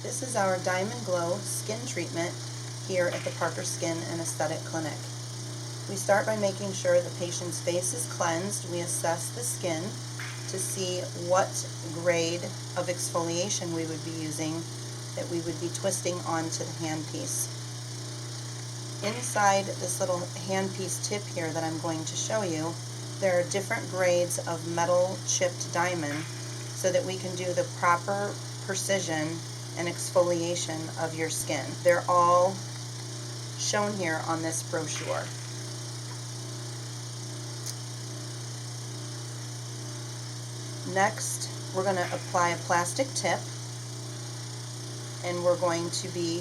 This is our Diamond Glow skin treatment here at the Parker Skin and Aesthetic Clinic. We start by making sure the patient's face is cleansed. We assess the skin to see what grade of exfoliation we would be using, that we would be twisting onto the handpiece. Inside this little handpiece tip here that I'm going to show you, there are different grades of metal chipped diamond so that we can do the proper precision and exfoliation of your skin. They're all shown here on this brochure. Next, we're going to apply a plastic tip, and we're going to be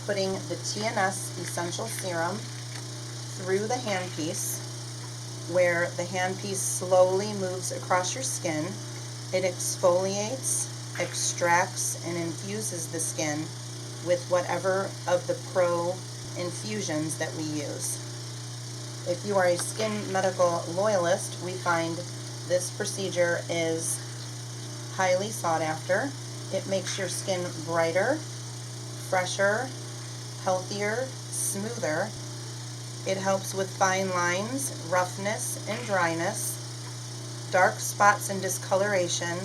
putting the TNS Essential Serum through the handpiece, where the handpiece slowly moves across your skin. It exfoliates, extracts, and infuses the skin with whatever of the Pro infusions that we use. If you are a SkinMedica loyalist, we find this procedure is highly sought after. It makes your skin brighter, fresher, healthier, smoother. It helps with fine lines, roughness, and dryness, dark spots and discoloration,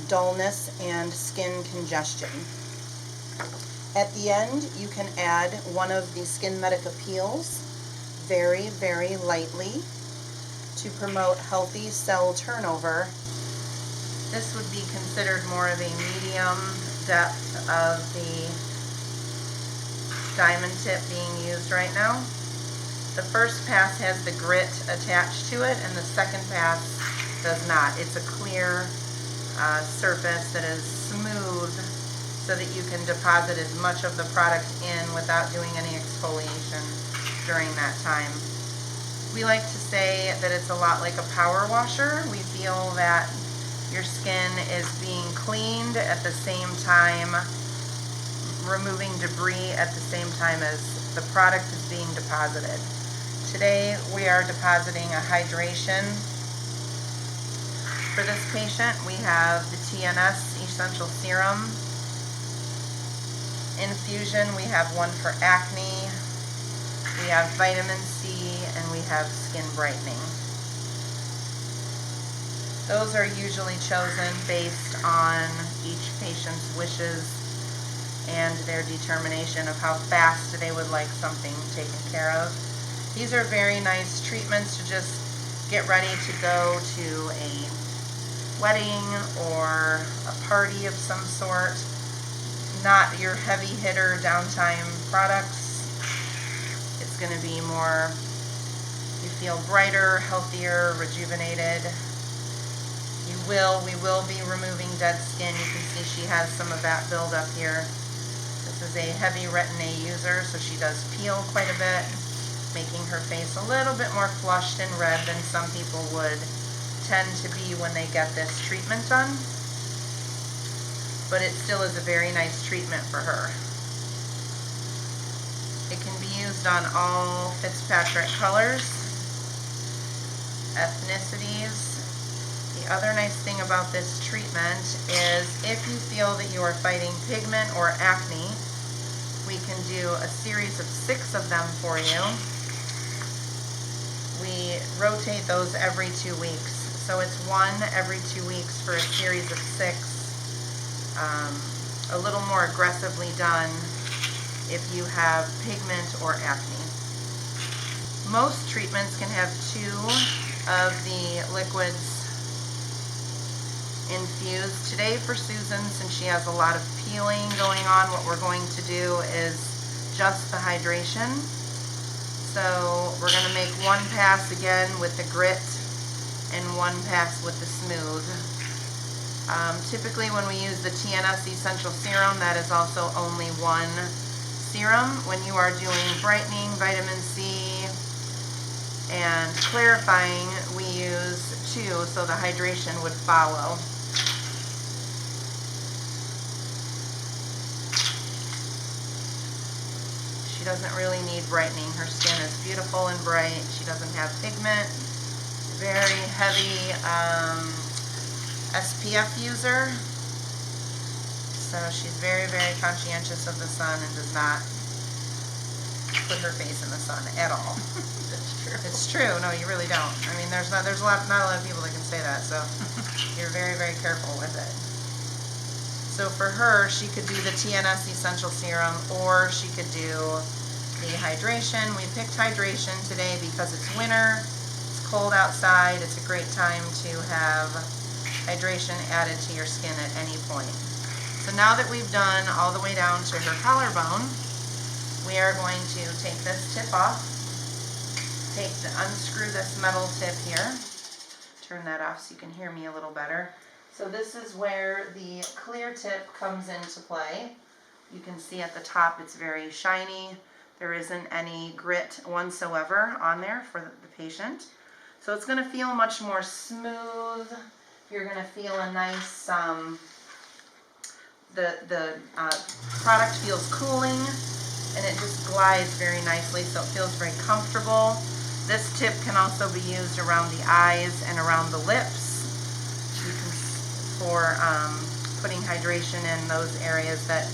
dullness, and skin congestion. At the end, you can add one of the SkinMedica peels very, very lightly to promote healthy cell turnover. This would be considered more of a medium depth of the diamond tip being used right now. The first pass has the grit attached to it, and the second pass does not. It's a clear surface that is smooth so that you can deposit as much of the product in without doing any exfoliation during that time. We like to say that it's a lot like a power washer. We feel that your skin is being cleaned at the same time, removing debris at the same time as the product is being deposited. Today we are depositing a hydration. For this patient, we have the TNS Essential Serum infusion. We have one for acne, we have vitamin C, and we have skin brightening. Those are usually chosen based on each patient's wishes and their determination of how fast they would like something taken care of. These are very nice treatments to just get ready to go to a wedding or a party of some sort. Not your heavy hitter downtime products. It's going to be more, you feel brighter, healthier, rejuvenated. We will be removing dead skin. You can see she has some of that buildup here. This is a heavy retin-A user, so she does peel quite a bit, making her face a little bit more flushed and red than some people would tend to be when they get this treatment done. But it still is a very nice treatment for her. It can be used on all Fitzpatrick colors, ethnicities. The other nice thing about this treatment is if you feel that you are fighting pigment or acne, we can do a series of 6 of them for you. We rotate those every 2 weeks. So it's 1 every 2 weeks for a series of 6. A little more aggressively done if you have pigment or acne. Most treatments can have 2 of the liquids infused. Today for Susan, since she has a lot of peeling going on, what we're going to do is just the hydration. So we're going to make 1 pass again with the grit and 1 pass with the smooth. Typically when we use the TNS Essential Serum, that is also only 1 serum. When you are doing brightening, vitamin C, and clarifying, we use 2, so the hydration would follow. She doesn't really need brightening. Her skin is beautiful and bright. She doesn't have pigment. Very heavy SPF user. So she's very, very conscientious of the sun and does not put her face in the sun at all. That's true. It's true. No, you really don't. I mean, there's not a lot of people that can say that. So you're very, very careful with it. So for her, she could do the TNS Essential Serum, or she could do the hydration. We picked hydration today because it's winter, it's cold outside, it's a great time to have hydration added to your skin at any point. So now that we've done all the way down to her collarbone, we are going to take this tip off, unscrew this metal tip here, turn that off so you can hear me a little better. So this is where the clear tip comes into play. You can see at the top it's very shiny. There isn't any grit whatsoever on there for the patient. So it's going to feel much more smooth. You're going to feel a nice, the product feels cooling, and it just glides very nicely, so it feels very comfortable. This tip can also be used around the eyes and around the lips. For putting hydration in those areas that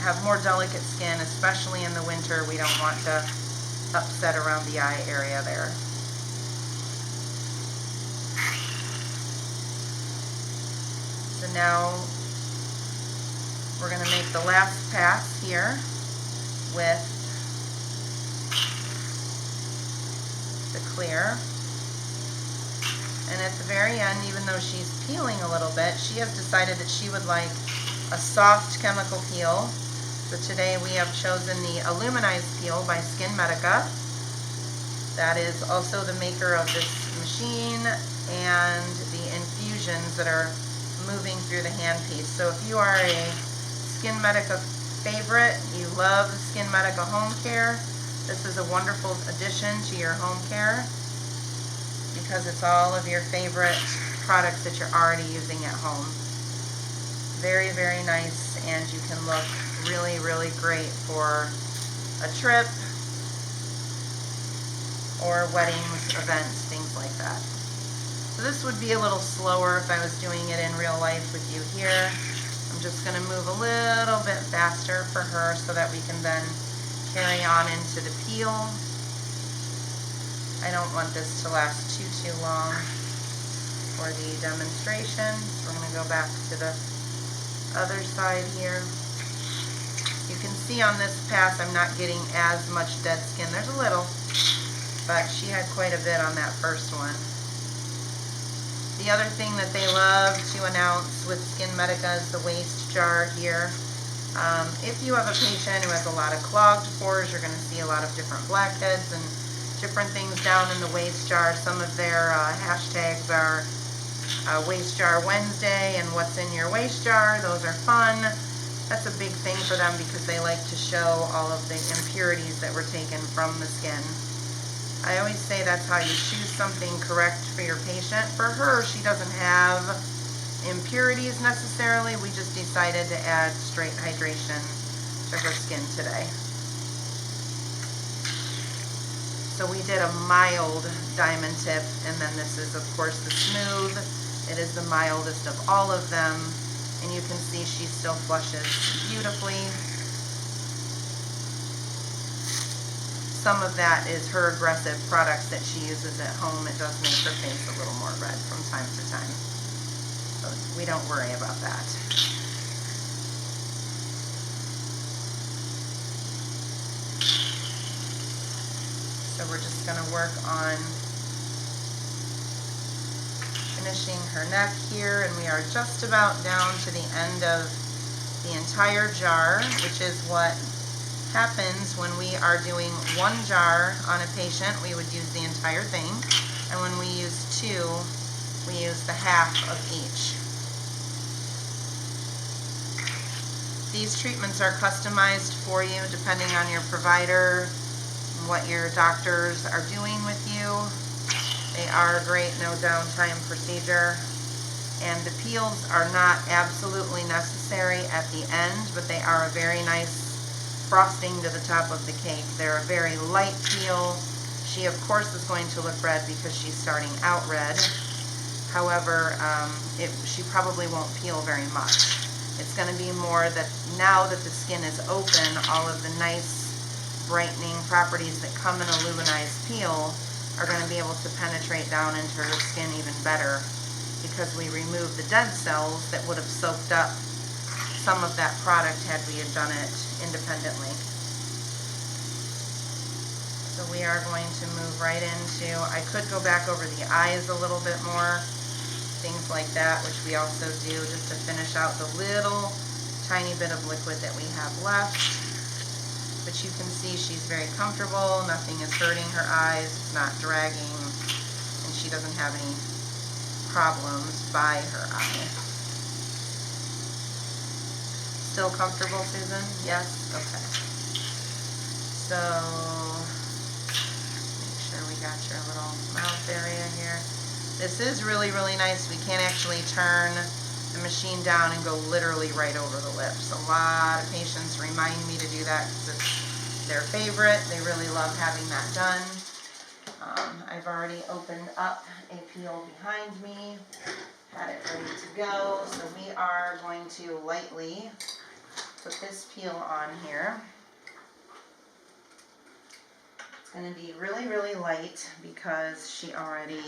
have more delicate skin, especially in the winter. We don't want to upset around the eye area there. So now we're going to make the last pass here with the clear. And at the very end, even though she's peeling a little bit, she has decided that she would like a soft chemical peel. So today we have chosen the Aluminized Peel by SkinMedica. That is also the maker of this machine and the infusions that are moving through the handpiece. So if you are a SkinMedica favorite, you love SkinMedica Home Care, this is a wonderful addition to your home care, because it's all of your favorite products that you're already using at home. Very, very nice, and you can look really, really great for a trip or weddings, events, things like that. So this would be a little slower if I was doing it in real life with you here. I'm just going to move a little bit faster for her so that we can then carry on into the peel. I don't want this to last too long for the demonstration. So we're going to go back to the other side here. You can see on this pass I'm not getting as much dead skin. There's a little, but she had quite a bit on that first one. The other thing that they love to announce with SkinMedica is the waste jar here. If you have a patient who has a lot of clogged pores, you're going to see a lot of different blackheads and different things down in the waste jar. Some of their hashtags are Waste Jar Wednesday and What's in Your Waste Jar. Those are fun. That's a big thing for them because they like to show all of the impurities that were taken from the skin. I always say that's how you choose something correct for your patient. For her, she doesn't have impurities necessarily. We just decided to add straight hydration to her skin today. So we did a mild diamond tip, and then this is of course the smooth. It is the mildest of all of them, and you can see she still flushes beautifully. Some of that is her aggressive products that she uses at home. It does make her face a little more red from time to time, so we don't worry about that. So we're just going to work on finishing her neck here, and we are just about down to the end of the entire jar, which is what happens when we are doing one jar on a patient. We would use the entire thing, and when we use two, we use the half of each. These treatments are customized for you depending on your provider, what your doctors are doing with you. They are a great no downtime procedure, and the peels are not absolutely necessary at the end, but they are a very nice frosting to the top of the cake. They're a very light peel. She of course is going to look red because she's starting out red. However, she probably won't peel very much. It's going to be more that now that the skin is open, all of the nice brightening properties that come in a luminized peel are going to be able to penetrate down into her skin even better, because we removed the dead cells that would have soaked up some of that product had we had done it independently. So we are going to move right into, I could go back over the eyes a little bit more, things like that, which we also do just to finish out the little tiny bit of liquid that we have left. But you can see she's very comfortable, nothing is hurting her eyes, it's not dragging, and she doesn't have any problems by her eye. Still comfortable, Susan? Yes? Okay. So, make sure we got your little mouth area here. This is really, really nice. We can't actually turn the machine down and go literally right over the lips. A lot of patients remind me to do that because it's their favorite. They really love having that done. I've already opened up a peel behind me, had it ready to go. So we are going to lightly put this peel on here. It's going to be really, really light because she already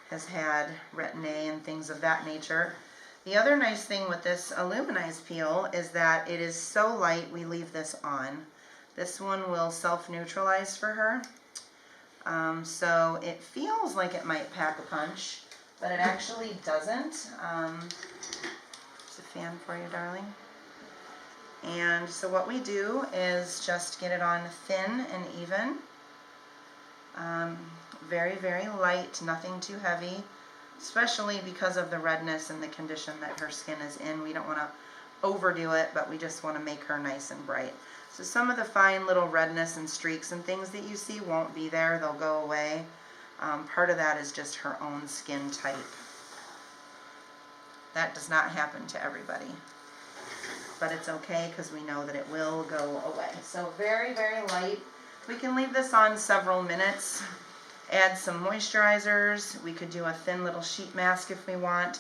has had retin-A and things of that nature. The other nice thing with this aluminized peel is that it is so light we leave this on. This one will self-neutralize for her. So it feels like it might pack a punch, but it actually doesn't. It's a fan for you, darling. And so what we do is just get it on thin and even. Very, very light, nothing too heavy, especially because of the redness and the condition that her skin is in. We don't want to overdo it, but we just want to make her nice and bright. So some of the fine little redness and streaks and things that you see won't be there. They'll go away. Part of that is just her own skin type. That does not happen to everybody. But it's okay because we know that it will go away. So very, very light. We can leave this on several minutes. Add some moisturizers. We could do a thin little sheet mask if we want.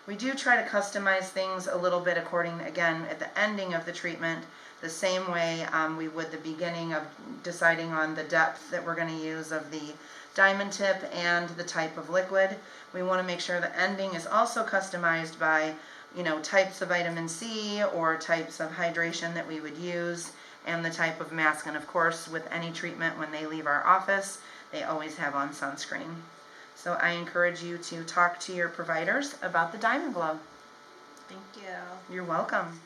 We do try to customize things a little bit according, again, at the ending of the treatment, the same way we would the beginning of deciding on the depth that we're going to use of the diamond tip and the type of liquid. We want to make sure the ending is also customized by, you know, types of vitamin C or types of hydration that we would use and the type of mask. And of course, with any treatment, when they leave our office, they always have on sunscreen. So I encourage you to talk to your providers about the Diamond Glow. Thank you. You're welcome.